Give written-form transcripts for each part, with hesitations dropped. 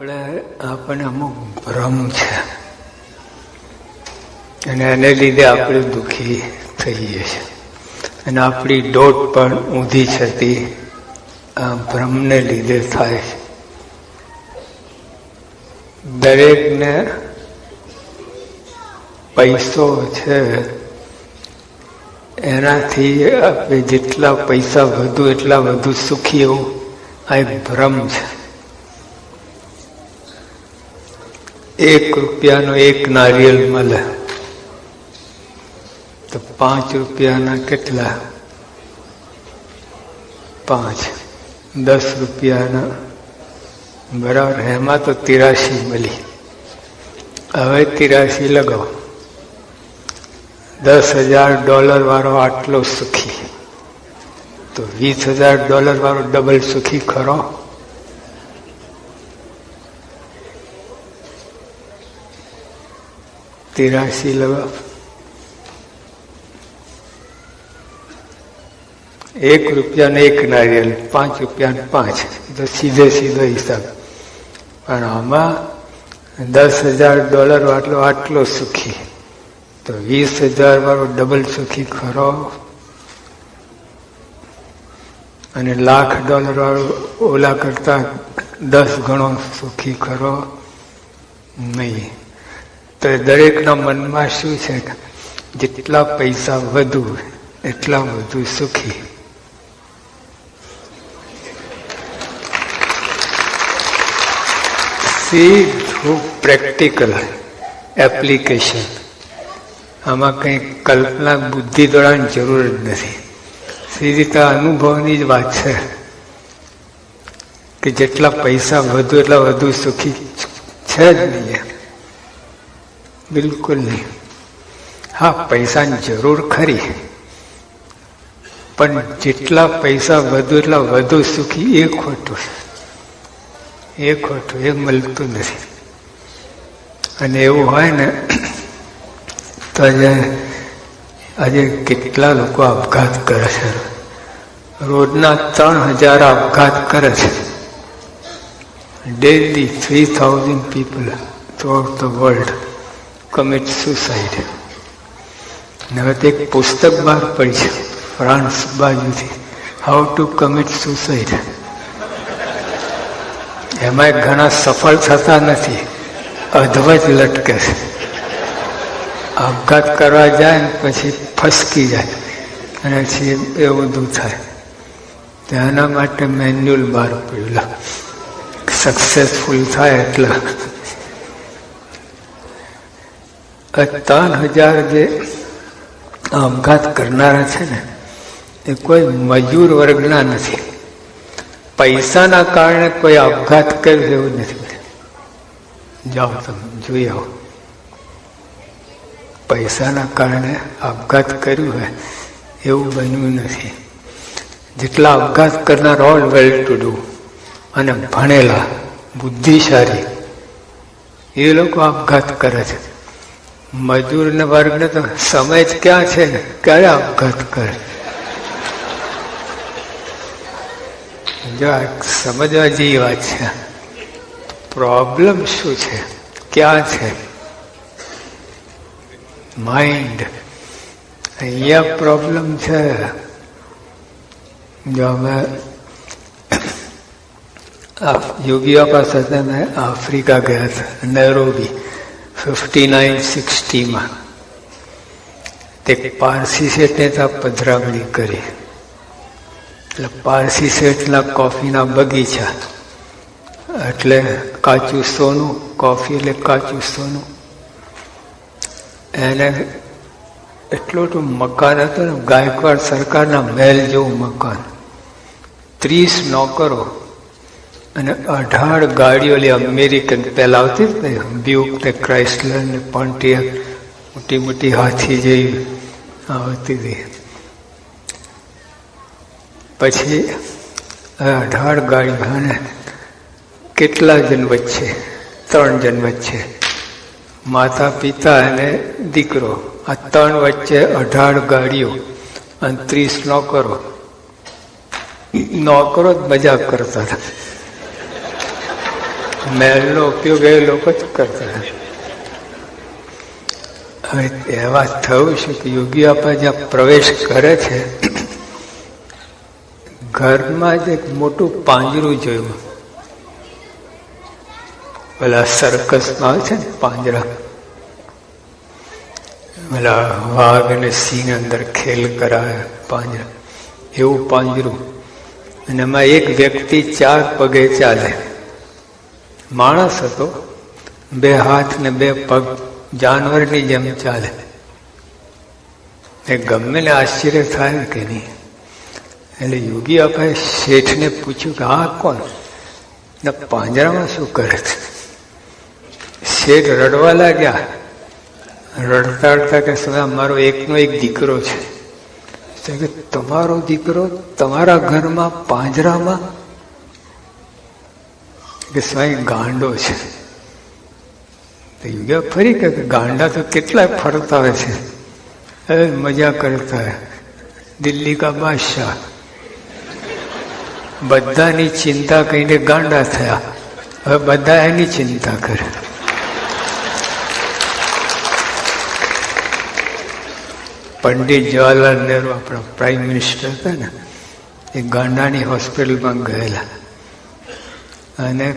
આપણે અમુક ભ્રમ છે અને એને લીધે આપણે દુઃખી થઈએ છીએ અને આપણી દોટ પણ ઊંધી છતી આ ભ્રમને લીધે થાય છે. દરેકને પૈસો છે એનાથી આપણે જેટલા પૈસા વધુ એટલા વધુ સુખી એવું આ એક ભ્રમ છે. 1 રૂપિયાનો એક નારિયેળ મળે તો 5 રૂપિયાના કેટલા? 5. 10 રૂપિયાના બરાબર. એમાં તો 83 મળી. હવે 83 લગાવો. $10,000 વાળો આટલો સુખી તો $20,000 વાળો ડબલ સુખી ખરો? લગાવો. 1 રૂપિયાને એક નારિયેળ, 5 રૂપિયાને 5, તો સીધો હિસાબ. પણ આમાં $10,000 વાળો આટલો સુખી તો $20,000 વાળો ડબલ સુખી ખરો? અને $1,00,000 વાળો ઓલા કરતા 10 ગણો સુખી ખરો? નહીં. તો દરેકના મનમાં શું છે? જેટલા પૈસા વધુ એટલા વધુ સુખી. સીધું પ્રેક્ટિકલ એપ્લિકેશન. આમાં કંઈ કલ્પના બુદ્ધિ દોડવાની જરૂર જ નથી. સીધી અનુભવની જ વાત છે કે જેટલા પૈસા વધુ એટલા વધુ સુખી છે જ નહીં. બિલકુલ નહીં. હા, પૈસાની જરૂર ખરી, પણ જેટલા પૈસા વધુ એટલા વધુ સુખી એ ખોટું. એ ખોટું, એ મળતું નથી. અને એવું હોય ને તો આજે કેટલા લોકો આપઘાત કરે છે. રોજના 3,000 આપઘાત કરે છે. Daily 3,000 people throughout the world commit suicide. હવે તે એક પુસ્તક બહાર પડી છે ફ્રાન્સ બાજુથી, હાઉ ટુ કમિટ સુસાઇડ. એમાં ઘણા સફળ થતા નથી, અધવજ લટકે છે. આપઘાત કરવા જાય ને પછી ફસકી જાય અને પછી એવું બધું થાય. તેના માટે મેન્યુઅલ બહાર પડેલા સક્સેસફુલ થાય એટલે 3,000 જે આપઘાત કરનારા છે ને એ કોઈ મજૂર વર્ગના નથી. પૈસાના કારણે કોઈ આપઘાત કર્યો એવું નથી. જાઓ તમે જોઈ આવો. પૈસાના કારણે આપઘાત કર્યું હોય એવું બન્યું નથી. જેટલા આપઘાત કરનાર ઓલ વેલ ટુ ડુ અને ભણેલા બુદ્ધિશાળી એ લોકો આપઘાત કરે છે. મજૂર વર્ગને તો સમય જ ક્યાં છે ને ક્યારે આપઘાત કરે. જો સમજવા જેવી વાત છે. પ્રોબ્લેમ શું છે? ક્યાં છે? માઇન્ડ. અહીંયા પ્રોબ્લેમ છે. જો અમે યોગીઓ પાસે આફ્રિકા ગયા હતા, નૈરોબી 59-60માં. તે પારસી શેઠને ત્યાં પધરામણી કરી. એટલે પારસી શેઠના કોફીના બગીચા, એટલે કાચું સોનું. કોફી એટલે કાચું સોનું. એને એટલું મકાન હતું ને, ગાયકવાડ સરકારના મહેલ જેવું મકાન, 30 નોકરો અને 18 ગાડીઓ. અમેરિકન પહેલા આવતી ને બ્યુક ને ક્રાઇસલર ને પોન્ટિયર, મોટી મોટી હાથી જેવી આવતી હતી. પછી 18 ગાડીઓ. અને કેટલા જણ વચ્ચે? 3 જણ વચ્ચે, માતા પિતા અને દીકરો. આ 3 વચ્ચે 18 ગાડીઓ અને 30 નોકરો. નોકરો જ મજાક કરતા હતા. મહેલનો ઉપયોગ એ લોકો જ કરતા. હવે એવા થયું છે કે યોગી આપા જ્યાં પ્રવેશ કરે છે, ઘરમાં જ એક મોટું પાંજરું જોયું. પેલા સર્કસમાં આવે છે ને પાંજરા, પેલા વાઘ અને સિંહ અંદર ખેલ કરાવે પાંજરા, એવું પાંજરું. અને એમાં એક વ્યક્તિ 4 પગે ચાલે. માણસ હતો, 2 હાથ ને 2 પગ, જાનવરની જેમ ચાલે. એ ગમે ને આશ્ચર્ય થાય કે નહીં. એટલે યોગી આપાએ શેઠને પૂછ્યું કે આ કોણ ને પાંજરામાં શું કરે છે? શેઠ રડવા લાગ્યા. રડતા રડતા કે મારો એકનો એક દીકરો છે. કે તમારો દીકરો તમારા ઘરમાં પાંજરામાં? કે સ્વામી ગાંડો છે. યોગી ફરી કે ગાંડા તો કેટલાય ફરતા હોય છે, મજા કરતા હૈ, દિલ્હી કા બાદશાહ. બધાની ચિંતા કરીને ગાંડા થયા. હવે બધા એની ચિંતા કરે. પંડિત જવાહરલાલ નહેરુ આપણા પ્રાઇમ મિનિસ્ટર હતા ને, એ ગાંડાની હોસ્પિટલમાં ગયેલા. અને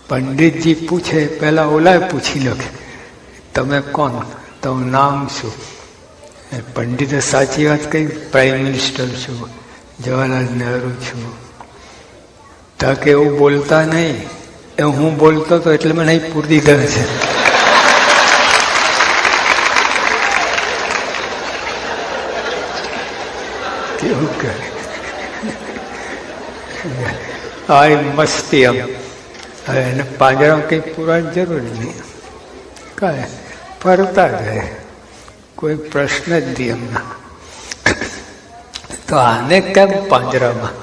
પંડિતજી પૂછે, પેલા ઓલાએ પૂછી લો કે તમે કોણ, તમારું નામ શું? પંડિતે સાચી વાત કહી, પ્રાઇમ મિનિસ્ટર છું, જવાહરલાલ નહેરુ છું. કે એવું બોલતા નહીં, એ હું બોલતો હતો એટલે મને પૂરી દીધા છે. કેવું કરે આ મસ્તી. આમ હવે એને પાંજરામાં કંઈ પૂરવાની જરૂર નહીં, કાંઈ ફરતા જાય, કોઈ પ્રશ્ન જ નહીં એમના. તો આને કેમ પાંજરામાં?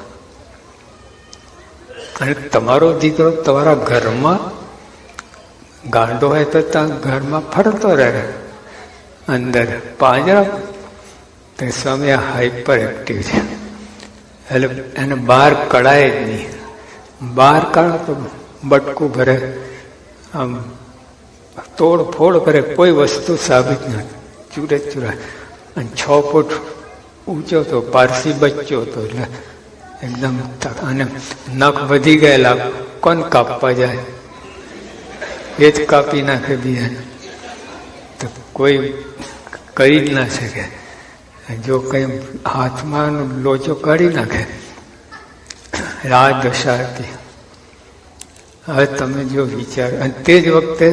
અને તમારો દીકરો તમારા ઘરમાં ગાંડો હોય તો ત્યાં ઘરમાં ફરતો રહે, અંદર પાંજરા. તો સ્વામી હાઈપર એક્ટિવ છે, એટલે એને બહાર કઢાય જ નહીં. બહાર કાઢો તો બટકું ભરે, આમ તોડફોડ કરે, કોઈ વસ્તુ સાબિત નથી, ચૂરે ચૂરા. અને 6 ફૂટ ઊંચો તો પારસી બચ્ચો હતો, એટલે એકદમ. અને નખ વધી ગયેલા, કોણ કાપવા જાય? એ જ કાપી નાખે બીજાને. તો કોઈ કરી જ ના શકે. જો કઈ હાથમાં લોચો કાઢી નાખે, આ દશા હતી. હવે તમે જો વિચાર. અને તે જ વખતે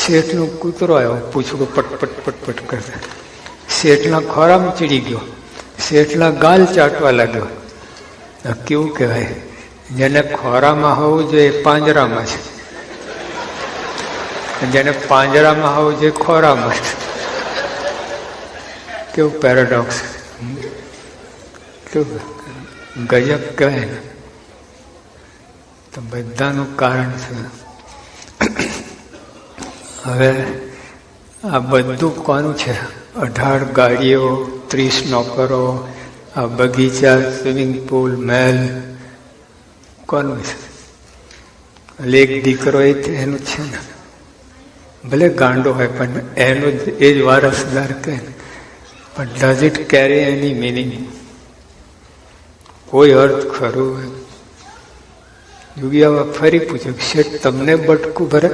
શેઠનો કૂતરો આવ્યો, પૂછડું પટપટ પટપટ કરતા. શેઠના ખોરામાં ચડી ગયો, શેઠના ગાલ ચાટવા લાગ્યો. કેવું કહેવાય, જેને ખોરામાં હોવું જોઈએ પાંજરામાં છે, જેને પાંજરામાં હોવું જોઈએ ખોરામાં છે. કેવું પેરાડોક્સ, કેવું ગજબ કહેવાય ને. તો બધાનું કારણ છે. હવે આ બધું કોનું છે? 18 ગાડીઓ, 30 નોકરો, આ બગીચા, સ્વિમિંગ પુલ, મહેલ, કોનું છે? એક દીકરો એનું છે ને. ભલે ગાંડો હોય પણ એનો એ જ વારસદાર કહે. પણ does it carry any meaning? કોઈ અર્થ ખરું હોય? યોગી આવા ફરી પૂછ્યું, શેઠ તમને બટકું ભરે?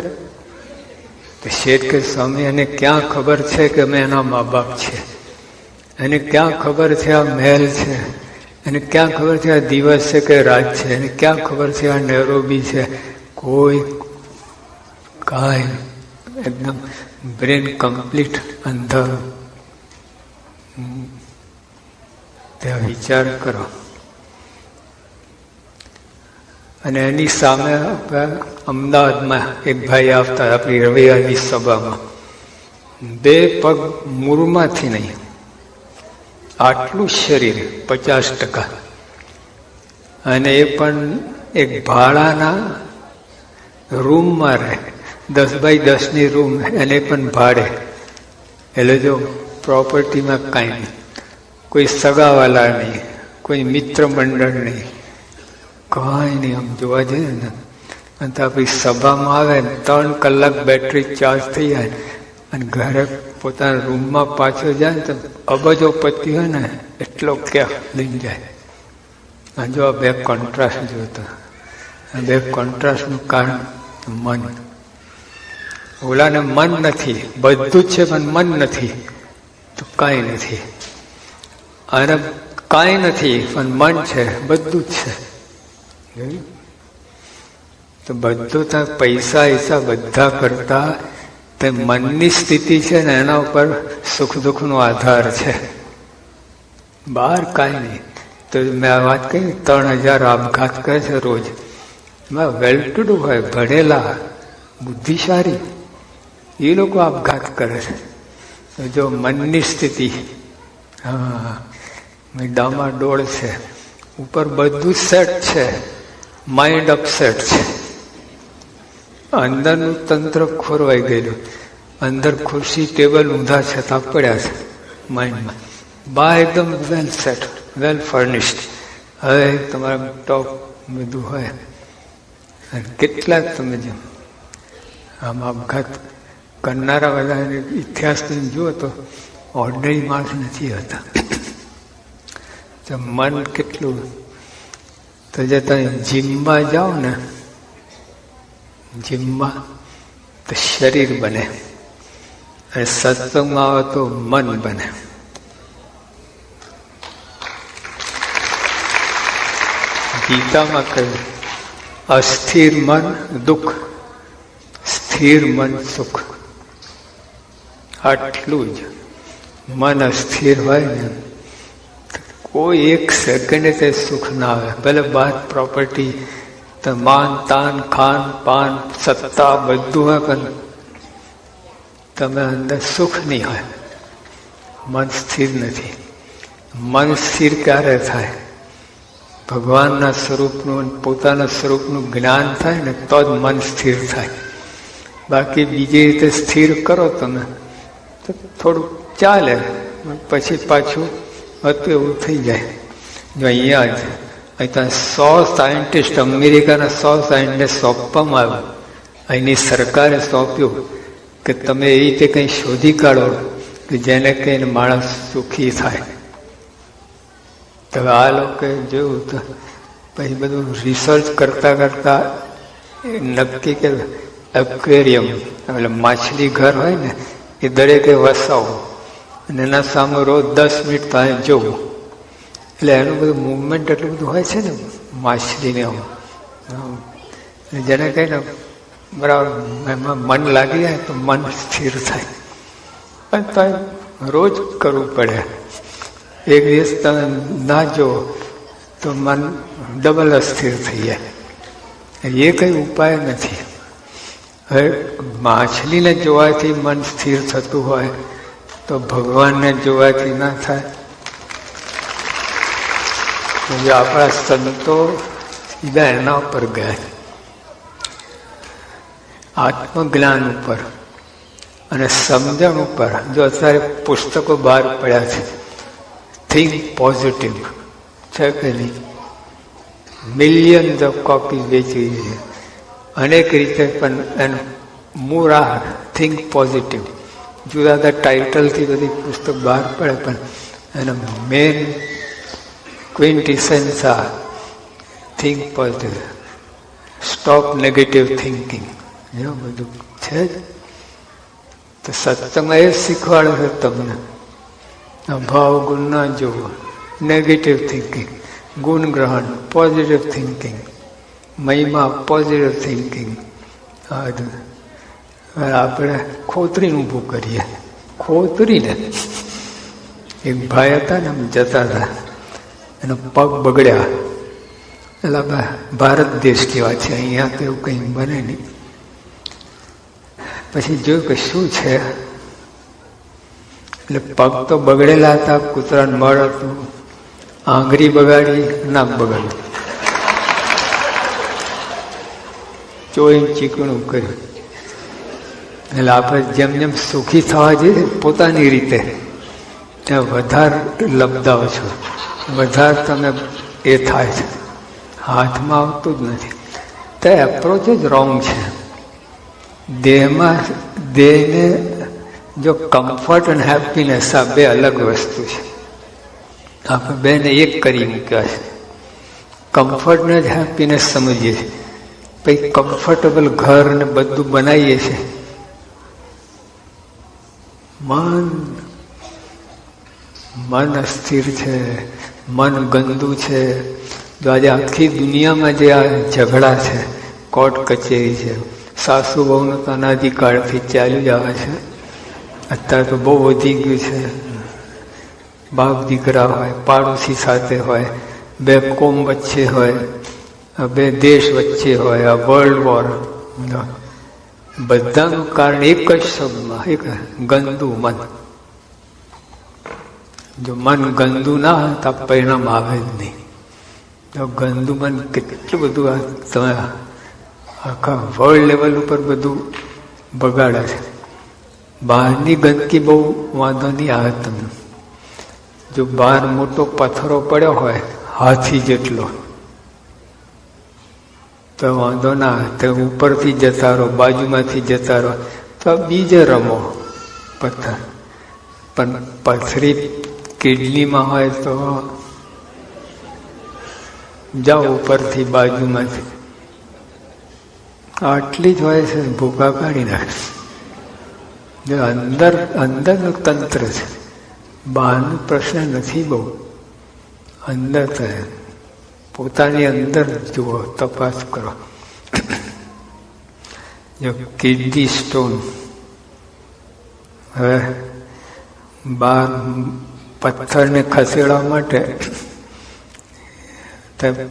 તો શેઠ કે સ્વામી એને ક્યાં ખબર છે કે અમે એના મા બાપ છે? એને ક્યાં ખબર છે આ મહેલ છે? એને ક્યાં ખબર છે આ દિવસ છે કે રાત છે? એને ક્યાં ખબર છે આ નેરોબી છે? કોઈ કાંઈ એકદમ બ્રેન કમ્પ્લીટ અંધારું. ત્યાં વિચાર કરો. અને એની સામે અમદાવાદમાં એક ભાઈ આવતા આપણી રવિવારની સભામાં, 2 પગ મૂળમાંથી નહીં, આટલું શરીર 50%. અને એ પણ એક ભાડાના રૂમમાં રહે, 10 બાય 10ની રૂમ, એને પણ ભાડે. એટલે જો પ્રોપર્ટીમાં કાંઈ નહીં, કોઈ સગાવાલા નહીં, કોઈ મિત્ર મંડળ નહીં, કાંઈ નહીં. આમ જોવા જઈએ ને અને તો આપણી સભામાં આવે ને 3 કલાક બેટરી ચાર્જ થઈ જાય અને ઘરે પોતાના રૂમમાં પાછો જાય ને તો અબજોપતિ હોય ને એટલો કેફ લઈને જાય. અને જો આ બે કોન્ટ્રાસ્ટ જોતો, આ બે કોન્ટ્રાસ્ટનું કારણ મન. ઓલાને મન નથી, બધું જ છે પણ મન નથી તો કાંઈ નથી. અને કાંઈ નથી પણ મન છે, બધું જ છે. તો બધું ત્યાં પૈસા બધા કરતા તે મનની સ્થિતિ છે ને એના ઉપર સુખ દુઃખનો આધાર છે, બહાર કાંઈ નહીં. તો મેં આ વાત કહી 3000 આપઘાત કરે છે રોજ. એમાં વેલ ટુ ડુ હોય, ભણેલા બુદ્ધિશાળી, એ લોકો આપઘાત કરે છે. તો જો મનની સ્થિતિ ડામાડોળ છે, ઉપર બધું સેટ છે, માઇન્ડ અપસેટ છે, અંદરનું તંત્ર ખોરવાઈ ગયેલું, અંદર ખુરશી ટેબલ ઊંધા છતાં પડ્યા છે માઇન્ડમાં. બહાર એકદમ વેલ સેટ, વેલ ફર્નિશ્ડ. હવે તમારા ટોપ બધું હોય. અને કેટલા તમે જેમ આમ આપઘાત કરનારા બધા ઇતિહાસ તમે જુઓ તો ઓર્ડિનરી માણસ નથી હોતા. તો મન કેટલું, તો જે તમે જીમમાં જાઓ ને, જીમમાં તો શરીર બને અને સત્સંગમાં આવે તો મન બને. ગીતામાં કહ્યું અસ્થિર મન દુઃખ, સ્થિર મન સુખ. આટલું જ. મન અસ્થિર હોય ને કોઈ એક સેકન્ડે તે સુખ ના આવે. ભલે બહાર પ્રોપર્ટી, માન તાન ખાન પાન સત્તા બધું હોય પણ તમે અંદર સુખ નહીં હોય. મન સ્થિર નથી. મન સ્થિર ક્યારે થાય? ભગવાનના સ્વરૂપનું, પોતાના સ્વરૂપનું જ્ઞાન થાય ને તો જ મન સ્થિર થાય. બાકી બીજી રીતે સ્થિર કરો તમે તો થોડુંક ચાલે, પછી પાછું હતું એવું થઈ જાય. જો અહીંયા જ અહીં 100 સાયન્ટિસ્ટ, અમેરિકાના 100 સાયન્ટિસ્ટ સોંપવામાં આવ્યું. અહીંની સરકારે સોંપ્યું કે તમે એ રીતે કંઈ શોધી કાઢો કે જેને કહીને માણસ સુખી થાય. તો આ લોકોએ જોયું તો પછી બધું રિસર્ચ કરતા નક્કી કે એક્વેરિયમ એટલે માછલી ઘર હોય ને એ દરેકે વસાવો અને એના સામે રોજ 10 મિનિટ ત્યાં જોવું. એટલે એનું બધું મૂવમેન્ટ એટલું બધું હોય છે ને માછલીને. જેને કહીને બરાબર એમાં મન લાગી જાય તો મન સ્થિર થાય. પણ તો રોજ કરવું પડે. એક દિવસ તમે ના જો તો મન ડબલ અસ્થિર થઈ જાય. એ કંઈ ઉપાય નથી. હવે માછલીને જોવાથી મન સ્થિર થતું હોય તો ભગવાનને જોવાથી ના થાય. આપણા સંતો સીધા એના ઉપર ગયા, આત્મજ્ઞાન ઉપર અને સમજણ ઉપર. જો અત્યારે પુસ્તકો બહાર પડ્યા છે, થિંક પોઝિટિવ છે કે નહીં? મિલિયન્સ ઓફ કોપી વેચી છે અનેક રીતે. પણ એનું મૂળ આ થિંક પોઝિટિવ. જુદા જુદા ટાઇટલથી બધી પુસ્તક બહાર પડે પણ એનો મેન ક્વિન્ટિસેન્સ આ think positive, stop negative thinking. એવું બધું છે જ. તો સત્સંગમાં એ શીખવાડે છે તમને ભાવ ગુણ ના જોવો, નેગેટિવ થિંકિંગ, ગુણ ગ્રહણ, પોઝિટિવ થિંકિંગ, મહિમા, પોઝિટિવ થિંકિંગ. આપણે ખોતરીને ઊભું કરીએ. ખોતરીને એક ભાઈ હતા ને, જતા હતા, એનો પગ બગડ્યા. એટલે ભારત દેશ કેવા છે, અહીંયા તો એવું કંઈ બને નહીં. પછી જોયું કે શું છે, એટલે પગ તો બગડેલા હતા, કૂતરાને મળ હતું, આંગળી બગાડી, નાક બગાડ્યું, ચોઈને ચીકણું કર્યું. એટલે આપણે જેમ જેમ સુખી થવા જઈએ પોતાની રીતે ત્યાં વધારે લબદાઓ છો, વધારે તમે એ થાય છે. હાથમાં આવતું જ નથી. તો એપ્રોચ જ રોંગ છે. દેહને જો કમ્ફર્ટ અને હેપીનેસ આ બે અલગ વસ્તુ છે. આપણે બેને એક કરી મૂક્યા છે. કમ્ફર્ટને જ હેપીનેસ સમજીએ છીએ, પછી કમ્ફર્ટેબલ ઘર ને બધું બનાવીએ છીએ. મન અસ્થિર છે, મન ગંદુ છે. જો આજે આખી દુનિયામાં જે આ ઝઘડા છે, કોર્ટ કચેરી છે, સાસુ બહુનું તો અનાદિકાળથી ચાલ્યું જ આવે છે. અત્યારે તો બહુ વધી ગયું છે. બાપ દીકરા હોય, પાડોશી સાથે હોય, બે કોમ વચ્ચે હોય, બે દેશ વચ્ચે હોય, આ વર્લ્ડ વોર, બધાનું કારણ એક જ શબ્દમાં, એક ગંદુ મન. જો મન ગંદુ ના હોય તો પરિણામ આવે જ નહીં. તો ગંદુ મન કેટલું બધું તમે આખા વર્લ્ડ લેવલ ઉપર બધું બગાડે છે. બહારની ગંદકી બહુ વાંધો નહીં આવે તમને. જો બહાર મોટો પથ્થરો પડ્યો હોય હાથી જેટલો, તો વાંધો ના આવે. તો ઉપરથી જતા રહો, બાજુમાંથી જતા રહો, તો બીજે રમો પથ્થર. પણ પથરી કિડનીમાં હોય તો જાઓ ઉપરથી બાજુમાંથી. આટલી જ હોય છે, ભૂકા કાઢી નાખે. જો અંદરનું તંત્ર છે, બહારનો પ્રશ્ન નથી. બહુ અંદર થાય. પોતાની અંદર જુઓ, તપાસ કરો. જો કિડની સ્ટોન, હવે બહાર પથ્થરને ખસેડવા માટે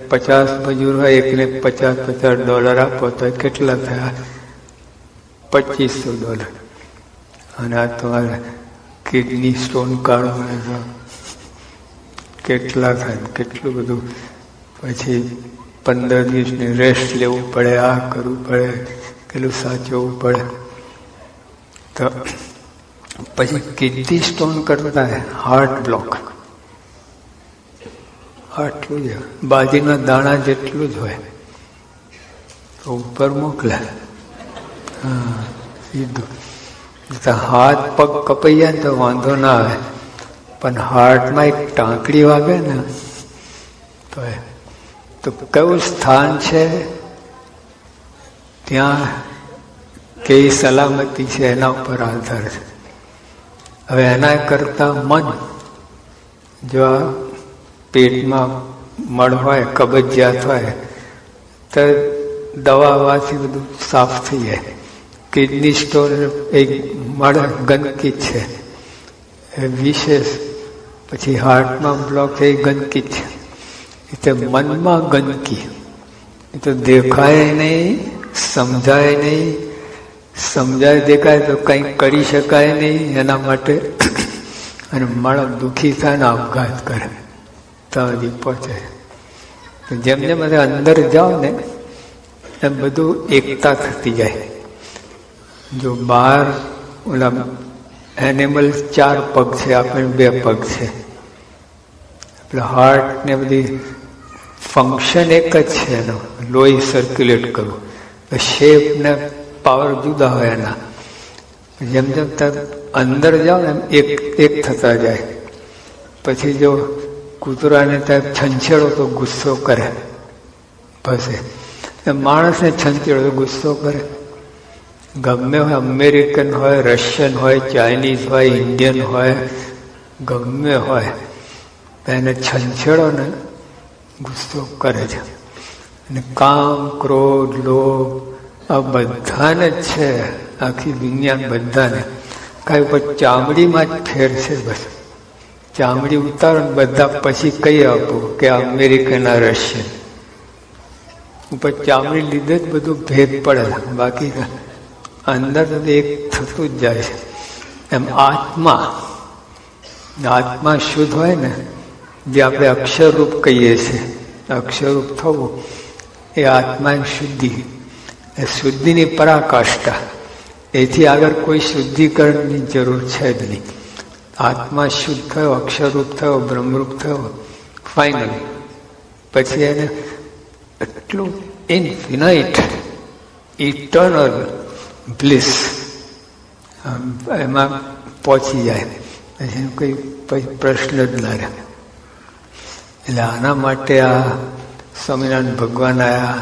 50 મજૂર હોય, એકને $50 આપો તો કેટલા થયા? $2500. અને આ તમારે કિડની સ્ટોન કાઢવા તો કેટલા થાય? કેટલું બધું. પછી 15 દિવસની રેસ્ટ લેવું પડે, આ કરવું પડે, કેટલું સાચવવું પડે. તો પછી કિડની સ્ટોન કરતા હાર્ટ બ્લોક આટલું જ, બાજીના દાણા જેટલું જ હોય, તો ઉપર મોકલે. હા, સીધું. હાથ પગ કપાઈ જાય તો વાંધો ના આવે, પણ હાર્ટમાં એક ટાંકડી વાગે ને તો કયું સ્થાન છે ત્યાં કેવી સલામતી છે એના ઉપર આધાર છે. હવે એના કરતા મન, જો પેટમાં મળ હોય, કબજિયાત હોય, તો દવાથી બધું સાફ થઈ જાય. કિડની સ્ટોન એક મળ ગંદકી છે, એ વિશેષ. પછી હાર્ટમાં બ્લોક એ ગંદકી છે. એટલે મનમાં ગંદકી, એ તો દેખાય નહીં, સમજાય નહીં. સમજાય દેખાય તો કંઈ કરી શકાય નહીં એના માટે. અને માણસ દુઃખી થાય ને આપઘાત કરે તો હજી પહોંચે. જેમ જેમ અંદર જાઓ ને એમ બધું એકતા થતી જાય. જો બહાર ઓલા એનિમલ 4 પગ છે, આપણે 2 પગ છે. એટલે હાર્ટ ને બધી ફંક્શન એક જ છે એનો, લોહી સર્ક્યુલેટ કરવું. શેપ ને પાવર જુદા હોય એના. જેમ જેમ અંદર જાઓ ને એમ એક થતા જાય. પછી જો કૂતરાને ત્યાં છંછેડો તો ગુસ્સો કરે, ફસે. માણસને છંછેડો તો ગુસ્સો કરે. ગમે હોય, અમેરિકન હોય, રશિયન હોય, ચાઇનીઝ હોય, ઇન્ડિયન હોય, ગમે હોય, એને છંછેડો ને ગુસ્સો કરે છે. અને કામ, ક્રોધ, લોભ આ બધાને જ છે, આખી દુનિયા બધાને. કાંઈ ઉપર ચામડીમાં જ ફેર છે. બસ ચામડી ઉતારો ને બધા પછી કઈ આપો કે અમેરિકન આ રશિયન, ઉપર ચામડી લીધે જ બધું ભેદ પડે. બાકી અંદર એક થતું જ જાય છે. એમ આત્મા શુદ્ધ હોય ને, જે આપણે અક્ષરરૂપ કહીએ છીએ, અક્ષરરૂપ થવું એ આત્માની શુદ્ધિ, એ શુદ્ધિની પરાકાષ્ઠા. એથી આગળ કોઈ શુદ્ધિકરણની જરૂર છે જ નહીં. આત્મા શુદ્ધ થયો, અક્ષરરૂપ થયો, બ્રહ્મરૂપ થયો, ફાઇનલ. પછી એને એટલું ઇન્ફિનાઇટ ઇટર્નલ બ્લિસ એમાં પહોંચી જાય, પછી કોઈ પ્રશ્ન જ ના રહે. એટલે આના માટે આ સ્વામિનારાયણ ભગવાન આવ્યા,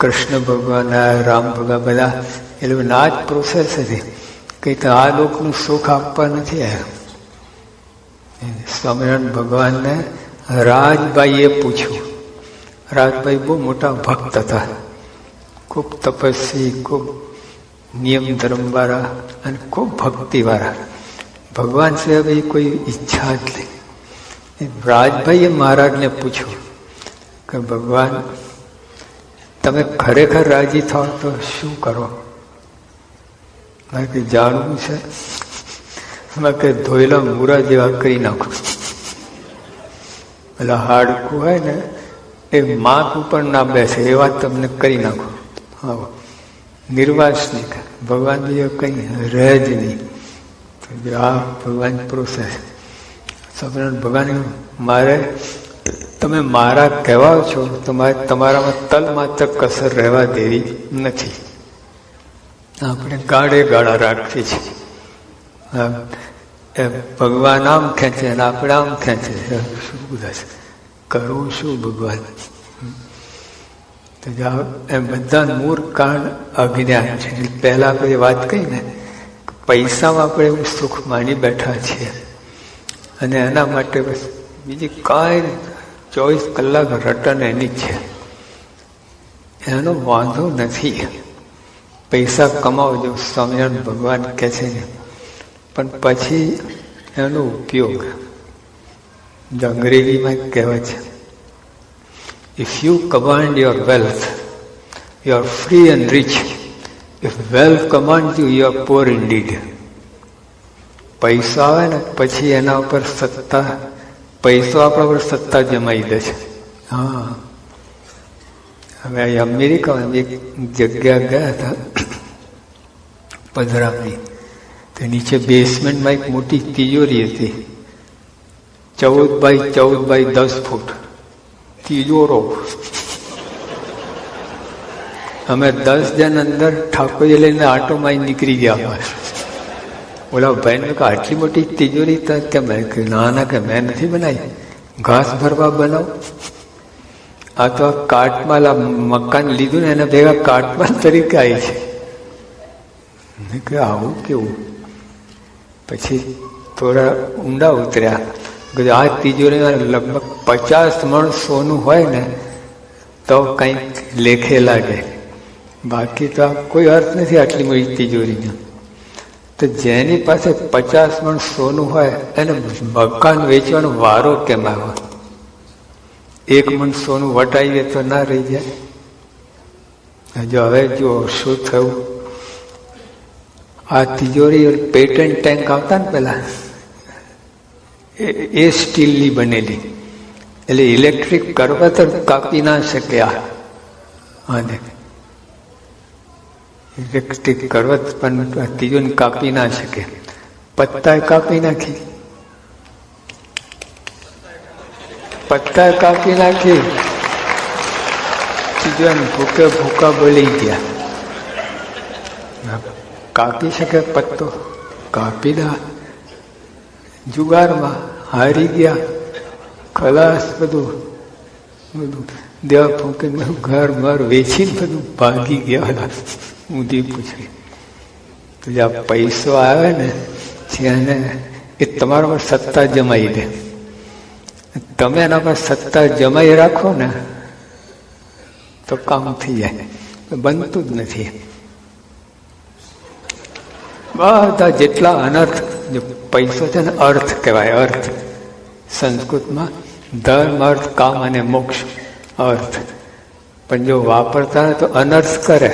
કૃષ્ણ ભગવાન આવ્યા, રામ ભગવાન, બધા એ લોકો આ જ પ્રોસેસ હતી. કંઈ તો આ લોકનું સુખ આપવા નથી આવ્યા. સ્વામિનારાયણ ભગવાનને રાજભાઈએ પૂછ્યું. રાજભાઈ બહુ મોટા ભક્ત હતા, ખૂબ તપસ્વી, ખૂબ નિયમ ધર્મવાળા અને ખૂબ ભક્તિવાળા. ભગવાન સિવાય કોઈ ઈચ્છા જ નહીં. રાજભાઈએ મહારાજને પૂછ્યું કે ભગવાન, તમે ખરેખર રાજી થાવ તો શું કરો? મારે કંઈ જાણવું છે. એમાં કે ધોયેલા મૂરા જેવા કરી નાખો. એટલે હાડકું હોય ને એ માપ ઉપર ના બેસે એવા તમને કરી નાખો. હા, નિર્વાસનિક. ભગવાન બીજો કંઈ રહે જ નહીં. આ ભગવાન પ્રોસેસ. સ્વામિનારાયણ ભગવાન, મારે તમે મારા કહેવાઓ છો, તમારામાં તલ માત્ર કસર રહેવા દેવી નથી. આપણે ગાળે ગાળા રાખીએ છીએ. ભગવાન આમ ખેંચે અને આપણે આમ ખેંચે. શું બધા છે, કરવું શું ભગવાન? એમ બધા મૂળ કારણ અજ્ઞાન છે. પહેલા આપણે વાત કહી ને, પૈસામાં આપણે એવું સુખ માની બેઠા છીએ અને એના માટે બસ બીજી કાંઈ 24 કલાક રટન એની જ છે. એનો વાંધો નથી. પૈસા કમાવજો, સ્વામિનારાયણ ભગવાન કહે છે ને, પણ પછી એનો ઉપયોગ. અંગ્રેજીમાં કહેવાય છે, if you command your wealth, you are free and rich. If wealth commands you, you are poor indeed. પૈસા આવે ને પછી એના ઉપર સત્તા, પૈસો આપણા પર સત્તા જમાઈ દે છે. હા, હવે અમેરિકામાં એક જગ્યા ગયા હતા પધરામણી. તો નીચે બેસમેન્ટમાં એક મોટી તિજોરી હતી, 14 બાય 14 બાય 10 ફૂટ તિજોરો. અમે 10 જણ અંદર ઠાકોરજી લઈને આટોમાં નીકળી ગયા. ઓલા ભાઈને કહે, આટલી મોટી તિજોરી કેમ? ના કે મેં નથી બનાવી, ઘાસ ભરવા બનાવ. આ તો આ કાટમાલ, આ મકાન લીધું ને એના ભેગા કાટમાલ તરીકે આવી છે. મેં કહ્યું આવું કેવું? પછી થોડા ઊંડા ઉતર્યા. આ તિજોરીમાં લગભગ 50 મણ સોનું હોય ને તો કંઈક લેખે લાગે, બાકી તો કોઈ અર્થ નથી આટલી મોટી તિજોરીનો. તો જેની પાસે 50 મણ સોનું હોય એને મકાન વેચવાનો વારો કેમ આવ્યો? 1 મણ સોનું વટાઈએ તો ના રહી જાય? જો હવે જો શું થયું, આ તિજોરી પેટન્ટ ટેન્ક આવતા ને પેલા, એ સ્ટીલની બનેલી, એટલે ઇલેક્ટ્રિક કરવતર કાપી ના શકે. આને ઇલેક્ટ્રિક કરવત પણ તિજોરી કાપી ના શકે. પત્તાએ કાપી નાખી, પત્તાએ કાપી નાખી. તિજોરી ભૂકે ભૂકા બોલી ગયા. કાપી શકે પત્તો? કાપી દા. જુગારમાં હારી ગયા, ખલાસ. બધું દેવા ફૂંકે ઘર મર વેચીને બધું ભાગી ગયા. ઊંધી પૂછડી. તો જ્યાં પૈસો આવે ને એને એ તમારા પર સત્તા જમાઈ દે. તમે એના પર સત્તા જમાઈ રાખો ને તો કામ થઈ જાય. બનતું જ નથી. બધા જેટલા અનર્થ, પૈસો છે ને અર્થ કહેવાય. અર્થ સંસ્કૃતમાં ધર્મ, અર્થ, કામ અને મોક્ષ. અર્થ. પણ જો વાપરતા તો અનર્થ કરે.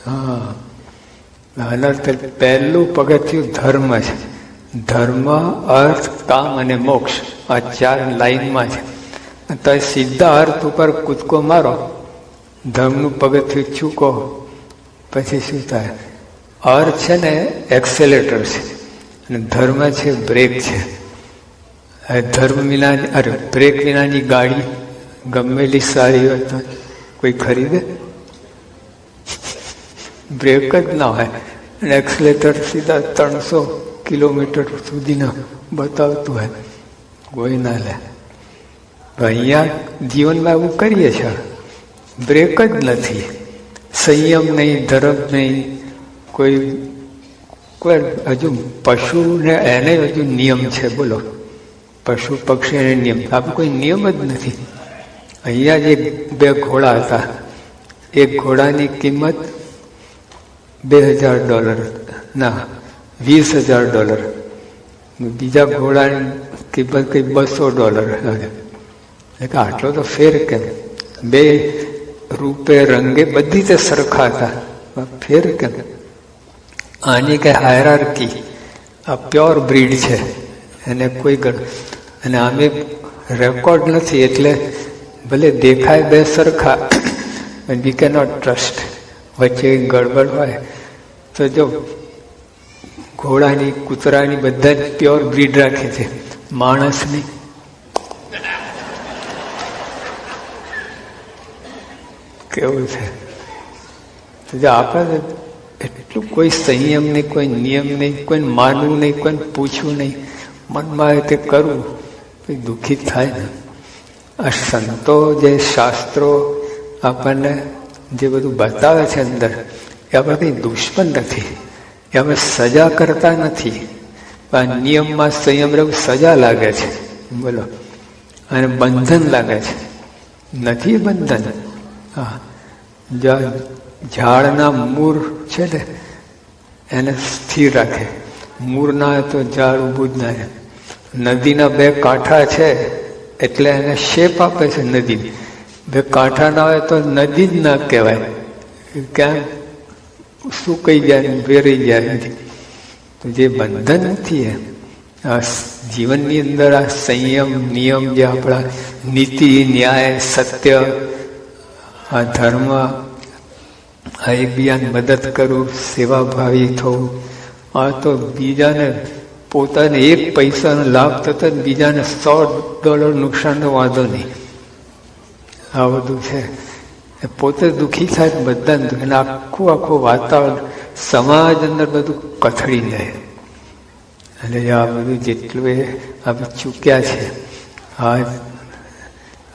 હા, અનર્થ. પહેલું પગથિયું ધર્મ છે. ધર્મ, અર્થ, કામ અને મોક્ષ, આ 4 લાઈનમાં છે. તો સીધા અર્થ ઉપર કૂદકો મારો, ધર્મનું પગથિયું ચૂકો, પછી શું થાય? અર્થ છે ને એક્સેલેટર છે અને ધર્મ છે બ્રેક છે. ધર્મ વિના, બ્રેક વિનાની ગાડી ગમેલી સારી હોય તો કોઈ ખરીદે? બ્રેક જ ના હોય અને એક્સલેટર સીધા 300 કિલોમીટર સુધીના બતાવતું હોય, કોઈ ના લે. અહીંયા જીવનમાં એવું કરીએ છીએ, બ્રેક જ નથી, સંયમ નહીં, ધર્મ નહીં, કોઈ હજુ પશુને એને હજુ નિયમ છે. બોલો, પશુ પક્ષી એને નિયમ, આપણે કોઈ નિયમ જ નથી. અહીંયા જે 2 ઘોડા હતા, એક ઘોડાની કિંમત $2,000, ના $20,000, બીજા ઘોડાની કિંમત કંઈ $200. એટલે આટલો તો ફેર કેમ? 2 રૂપે રંગે બધી રીતે સરખા હતા, ફેર કેમ? આની કઈ હાયરાર્કી, આ પ્યોર બ્રીડ છે, એને કોઈ અને આમે રેકોર્ડ નથી, એટલે ભલે દેખાય 2 સરખા, વી કેનોટ ટ્રસ્ટ. વચ્ચે ગડબડ હોય તો જો ઘોડાની, કૂતરાની બધા જ પ્યોર બ્રીડ રાખે છે, માણસની કેવું છે? તો જો આપણે એટલું કોઈ સંયમ નહીં, કોઈ નિયમ નહીં, કોઈને માનવું નહીં, કોઈને પૂછવું નહીં, મનમાં આવે તે કરવું, દુઃખી થાય ને. આ સંતો જે શાસ્ત્રો આપણને જે બધું બતાવે છે અંદર, એ આપણે કંઈ દુશ્મન નથી, એ આપણે સજા કરતા નથી. આ નિયમમાં સંયમ રહેવું સજા લાગે છે, બોલો, અને બંધન લાગે છે, નથી બંધન. હા, ઝાડના મૂળ છે ને એને સ્થિર રાખે, મૂળ ના હોય તો ઝાડ ઊભું જ ના રહે. નદીના 2 કાંઠા છે એટલે એને શેપ આપે છે નદી. 2 કાંઠા ના હોય તો નદી જ ના કહેવાય, ક્યાં સુકાઈ જાય, વેરાઈ જાય. તો જે બંધન નથી, આ જીવનની અંદર આ સંયમ, નિયમ, જે આપણા નીતિ, ન્યાય, સત્ય, આ ધર્મ, આ એકબીજાને મદદ કરવું, સેવાભાવી થવું, આ તો બીજાને પોતાને 1 પૈસાનો લાભ થતો બીજાને $100 નુકસાનનો વાંધો નહીં. આ બધું છે, પોતે દુઃખી થાય, બધાને દુઃખી, અને આખું વાતાવરણ, સમાજ અંદર બધું કથળી જાય. અને આ બધું જેટલું એ આપણે ચૂક્યા છે,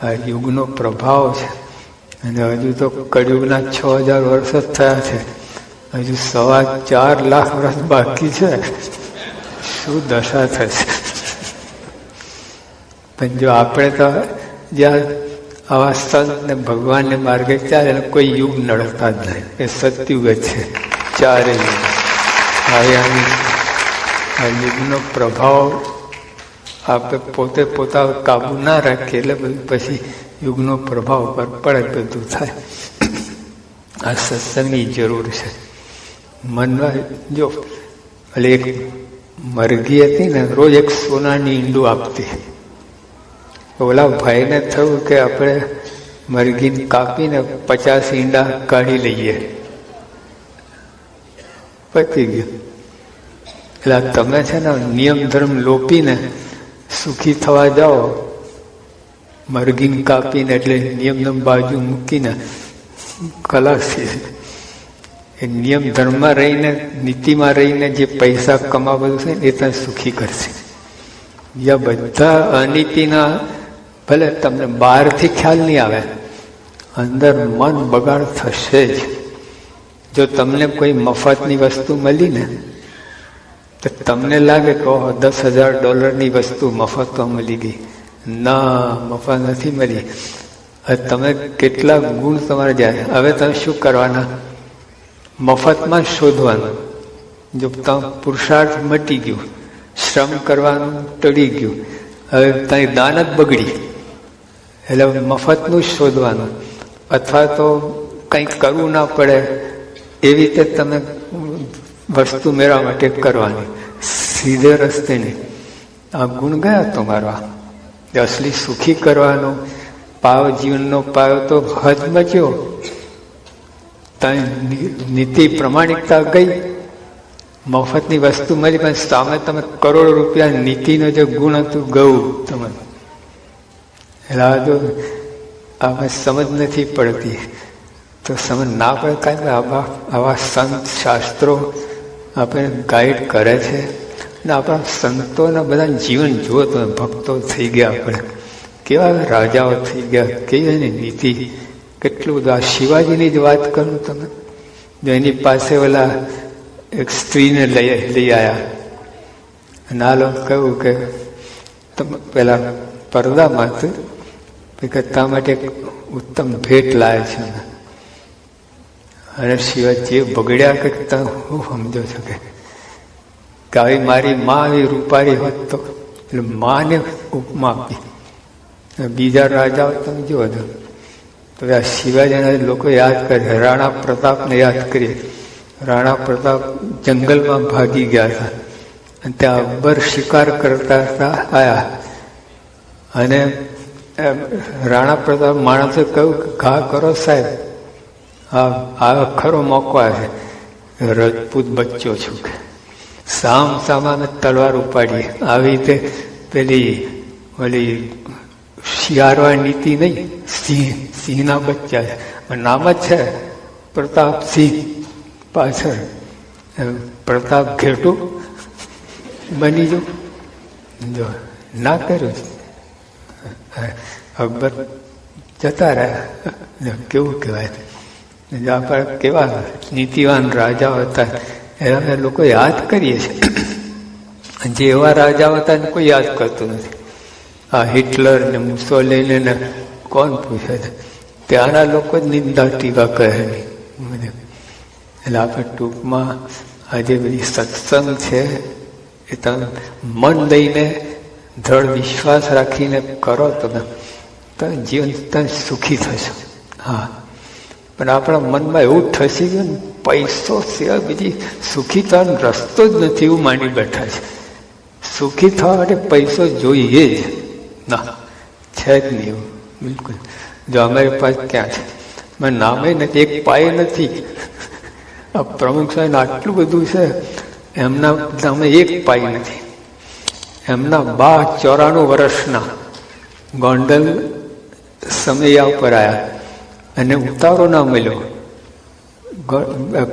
આ યુગનો પ્રભાવ છે. અને હજુ તો કળિયુગના 6000 વર્ષ જ થયા છે, હજુ 4.25 લાખ વર્ષ બાકી છે. શું દશા થશે? પણ જો આપણે તો જ્યાં આવા સંત ને ભગવાનને માર્ગે ચાલે, કોઈ યુગ નડતા જ નહીં, એ સતયુગ જ છે. 4 યુગ. હવે આ યુગનો પ્રભાવ આપણે પોતે પોતા કાબુ ના રાખીએ એટલે બધું પછી યુગનો પ્રભાવ પર પડે, બધું થાય. આ સત્સંગની જરૂર છે મનમાં. જો એટલે એક મરઘી હતી ને, રોજ 1 સોનાની ઈંડું આપતી. ઓલા ભાઈને થયું કે આપણે મરઘીને કાપીને 50 ઈંડા કાઢી લઈએ, પતી ગયું. એટલે તમે છે ને નિયમ ધર્મ લોપીને સુખી થવા જાઓ, મરઘીને કાપીને, એટલે નિયમ બાજુ મૂકીને ખલાસ છે. એ નિયમ ધર્મમાં રહીને, નીતિમાં રહીને જે પૈસા કમાવવું છે એ તને સુખી કરશે. બીજા બધા અનીતિના ભલે તમને બહારથી ખ્યાલ નહીં આવે, અંદર મન બગાડ થશે જ. જો તમને કોઈ મફતની વસ્તુ મળી ને તો તમને લાગે કે ઓહો $10,000 વસ્તુ મફતમાં મળી ગઈ. ના, મફત નથી મળી. તમે કેટલા ગુણ તમારે જાય. હવે તમે શું કરવાના? મફતમાં શોધવાનું. જો તમે પુરુષાર્થ મટી ગયું, શ્રમ કરવાનું ટળી ગયું, હવે તારી દાન જ બગડી, એટલે મફતનું જ શોધવાનું. અથવા તો કંઈક કરવું ના પડે એવી રીતે તમે વસ્તુ મેળવવા માટે કરવાની, સીધે રસ્તે નહીં. આ ગુણ ગયા તમારા. અસલી સુખી કરવાનો પાવ, જીવનનો પાવ તો હજમચ્યો. નીતિ પ્રમાણિકતા ગઈ, મફતની વસ્તુ મળી, પણ સામે તમે કરોડો રૂપિયા નીતિનો જે ગુણ હતું ગયું તમે. એટલે આમાં સમજ નથી પડતી. તો સમજ ના પડે કારણ કે આવા સંત શાસ્ત્રો આપણે ગાઈડ કરે છે. ને આપણા સંતોના બધા જીવન જુઓ તમે, ભક્તો થઈ ગયા, આપણે કેવા રાજાઓ થઈ ગયા, કેવી એની નીતિ, કેટલું બધું. આ શિવાજીની જ વાત કરું તમે, એની પાસે ઓલા એક સ્ત્રીને લઈ આવ્યા અને આ લોકો કહ્યું કે તમે પેલા પડદામાંથી કે તા માટે એક ઉત્તમ ભેટ લાવે છે. અને શિવાજી બગડ્યા કે તમે શું સમજો છો કે આવી મારી માં આવી રૂપારી હોત તો, એટલે માને ઉપમા આપી. બીજા રાજાઓ તમે જુઓ તો આ શિવાજીના લોકો યાદ કરે, રાણા પ્રતાપને યાદ કરીએ. રાણા પ્રતાપ જંગલમાં ભાગી ગયા હતા અને ત્યાં અકબર શિકાર કરતા હતા આયા, અને રાણા પ્રતાપ માણસે કહ્યું કે ઘા કરો સાહેબ, આ ખરો મોકો આવે, રજપૂત બચ્ચો છું કે સામા તલવાર ઉપાડી. આવી રીતે પેલી ઓલી શિયાળવા નીતિ નહીં, સિંહના બચ્ચા છે, નામ જ છે પ્રતાપસિંહ, પાછળ પ્રતાપ ઘેટું બની જો ના કર્યું. અકબર જતા રહ્યા. કેવું કહેવાય, આપણે કેવા નીતિવાન રાજાઓ હતા એના લોકો યાદ કરીએ છીએ. જે એવા રાજાઓ હતા ને કોઈ યાદ કરતું નથી. આ હિટલર ને મુસોલિની ને કોણ પૂછે છે, ત્યાંના લોકો જ નિંદા ટીકા કહે નહીં. એટલે આપણે ટૂંકમાં આજે બધી સત્સંગ છે એ તમે મન દઈને દ્રઢ વિશ્વાસ રાખીને કરો તમે તો જીવન તમે સુખી થશો. હા, પણ આપણા મનમાં એવું થશે કે પૈસો સિવાય બીજી સુખી થવાનો રસ્તો જ નથી એવું માની બેઠા છે. સુખી થવા માટે પૈસો જોઈએ જ ના, છે જ નહીં એવું બિલકુલ. જો અમારી પાસે ક્યાં છે, મને નામે નથી, એક પાય નથી. આ પ્રમુખ સાહેબ આટલું બધું છે, એમના નામે એક પાય નથી. એમના 94 વર્ષના ગોંડલ સમયા ઉપર આવ્યા અને ઉતારો ના મળ્યો.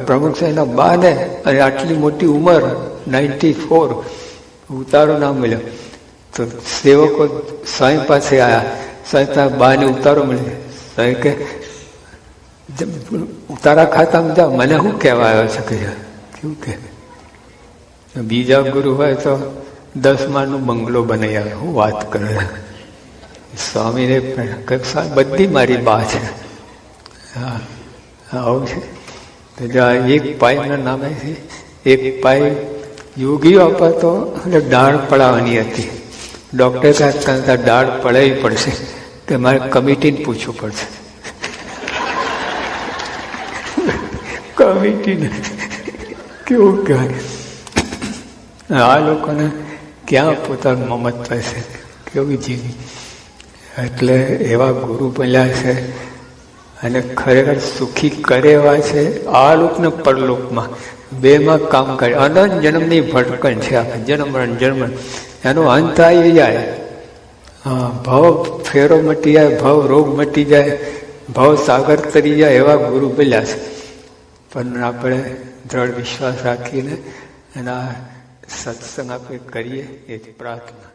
પ્રમુખ સાહેબના બા ને અને આટલી મોટી ઉંમર 94, ઉતારો ના મળ્યો. તો સેવકો સ્વામી પાસે આવ્યા, સ્વામી બા ને ઉતારો મળ્યો. સ્વામી કે ઉતારા ખાતામાં જાઓ, મને શું કહેવા આવ્યો છે કે કેવું કે બીજા ગુરુ હોય તો 10 માળનું બંગલો બનાવી આવે, હું વાત કરે. સ્વામીને બધી મારી બા છે. હા, આવું છે. તો જો એક પાયના નામે છે, એક પાય યોગીઓ અપાતો એટલે દાળ પડાવવાની હતી. ડૉક્ટર કહેતા દાળ પડાવી પડશે, કે મારે કમિટીને પૂછવું પડશે. કમિટીને કેવું કહેવાય, આ લોકોને ક્યાં પોતાનું મમત્વ છે, કેવું જીવી. એટલે એવા ગુરુ બન્યા છે અને ખરેખર સુખી કરે એવા છે. આ લોકને પરલોકમાં બેમાં કામ કરે. અનંત જન્મની ભટકણ છે આ, જન્મ એનો અંત આવી જાય. હા, ભવ ફેરો મટી જાય, ભવ રોગ મટી જાય, ભવ સાગર તરી જાય, એવા ગુરુ બન્યા છે. પણ આપણે દ્રઢ વિશ્વાસ રાખીને એના સત્સંગ આપણે કરીએ એ જ પ્રાર્થના.